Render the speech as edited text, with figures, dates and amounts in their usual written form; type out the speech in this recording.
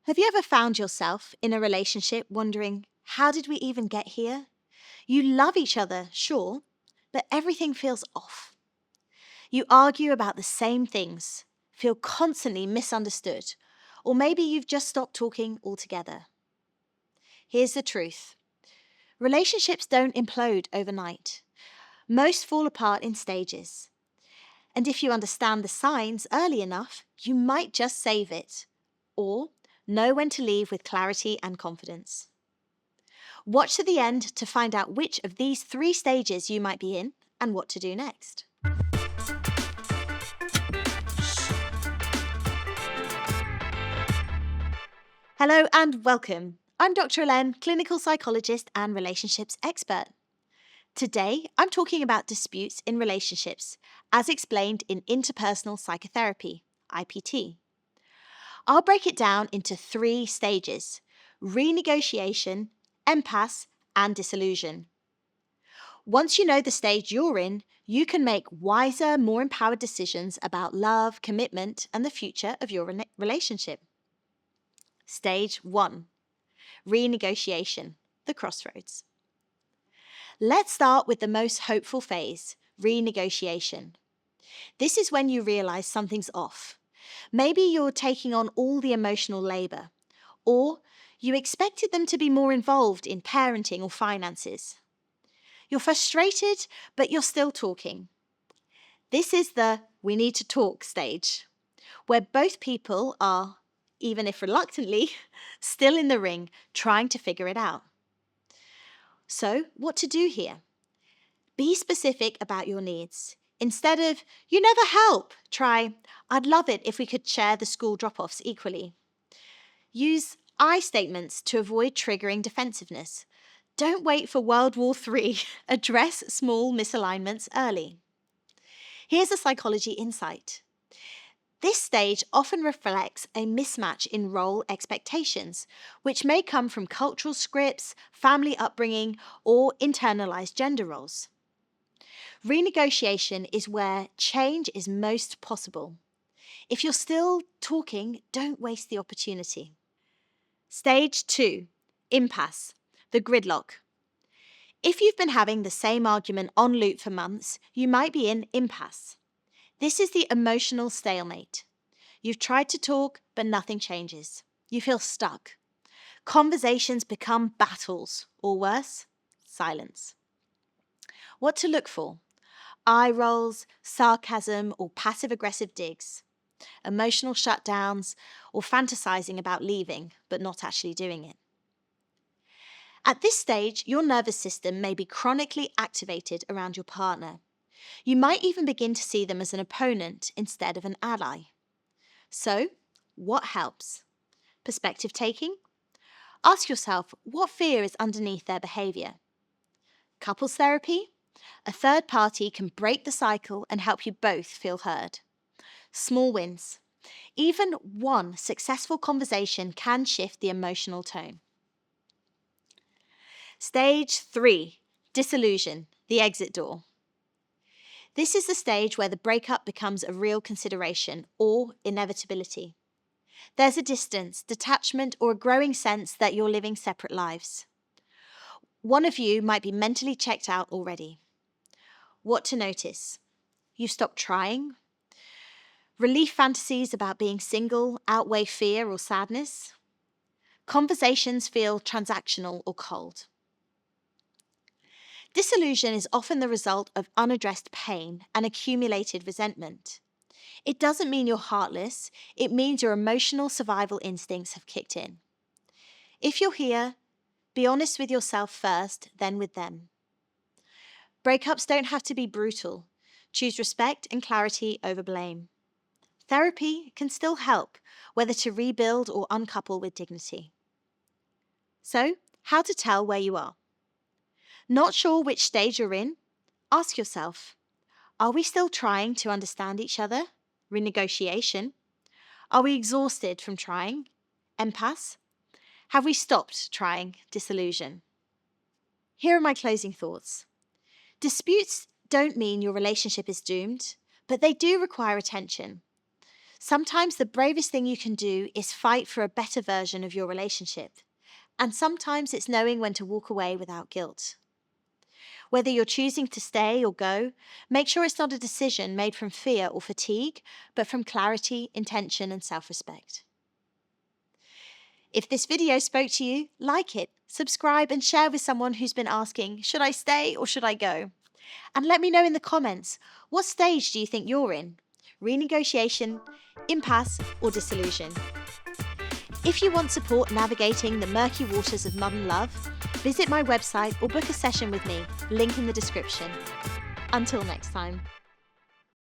Have you ever found yourself in a relationship wondering, how did we even get here? You love each other, sure, but everything feels off. You argue about the same things, feel constantly misunderstood, or maybe you've just stopped talking altogether. Here's the truth. Relationships don't implode overnight. Most fall apart in stages. And if you understand the signs early enough, you might just save it, or know when to leave with clarity and confidence. Watch to the end to find out which of these 3 stages you might be in and what to do next. Hello and welcome. I'm Dr. Helene, clinical psychologist and relationships expert. Today, I'm talking about disputes in relationships, as explained in interpersonal psychotherapy, IPT. I'll break it down into 3 stages: renegotiation, impasse, and dissolution. Once you know the stage you're in, you can make wiser, more empowered decisions about love, commitment, and the future of your relationship. Stage 1. Renegotiation, the crossroads. Let's start with the most hopeful phase, renegotiation. This is when you realize something's off. Maybe you're taking on all the emotional labor, or you expected them to be more involved in parenting or finances. You're frustrated, but you're still talking. This is the we need to talk stage, where both people are, even if reluctantly, still in the ring trying to figure it out. So, what to do here? Be specific about your needs. Instead of, you never help, try, I'd love it if we could share the school drop-offs equally. Use I statements to avoid triggering defensiveness. Don't wait for World War III. Address small misalignments early. Here's a psychology insight. This stage often reflects a mismatch in role expectations, which may come from cultural scripts, family upbringing, or internalized gender roles. Renegotiation is where change is most possible. If you're still talking, don't waste the opportunity. Stage 2, impasse, the gridlock. If you've been having the same argument on loop for months, you might be in impasse. This is the emotional stalemate. You've tried to talk, but nothing changes. You feel stuck. Conversations become battles, or worse, silence. What to look for? Eye rolls, sarcasm, or passive-aggressive digs. Emotional shutdowns, or fantasizing about leaving, but not actually doing it. At this stage, your nervous system may be chronically activated around your partner. You might even begin to see them as an opponent instead of an ally. So, what helps? Perspective taking? Ask yourself what fear is underneath their behavior. Couples therapy? A third party can break the cycle and help you both feel heard. Small wins. Even one successful conversation can shift the emotional tone. Stage 3, dissolution, the exit door. This is the stage where the breakup becomes a real consideration or inevitability. There's a distance, detachment, or a growing sense that you're living separate lives. One of you might be mentally checked out already. What to notice? You've stopped trying. Relief fantasies about being single outweigh fear or sadness. Conversations feel transactional or cold. Disillusion is often the result of unaddressed pain and accumulated resentment. It doesn't mean you're heartless, it means your emotional survival instincts have kicked in. If you're here, be honest with yourself first, then with them. Breakups don't have to be brutal. Choose respect and clarity over blame. Therapy can still help, whether to rebuild or uncouple with dignity. So, how to tell where you are? Not sure which stage you're in? Ask yourself, are we still trying to understand each other? Renegotiation. Are we exhausted from trying? Impasse. Have we stopped trying? Dissolution. Here are my closing thoughts. Disputes don't mean your relationship is doomed, but they do require attention. Sometimes the bravest thing you can do is fight for a better version of your relationship. And sometimes it's knowing when to walk away without guilt. Whether you're choosing to stay or go, make sure it's not a decision made from fear or fatigue, but from clarity, intention, and self-respect. If this video spoke to you, like it, subscribe, and share with someone who's been asking, should I stay or should I go? And let me know in the comments, what stage do you think you're in? Renegotiation, impasse, or dissolution? If you want support navigating the murky waters of modern love, visit my website or book a session with me, link in the description. Until next time.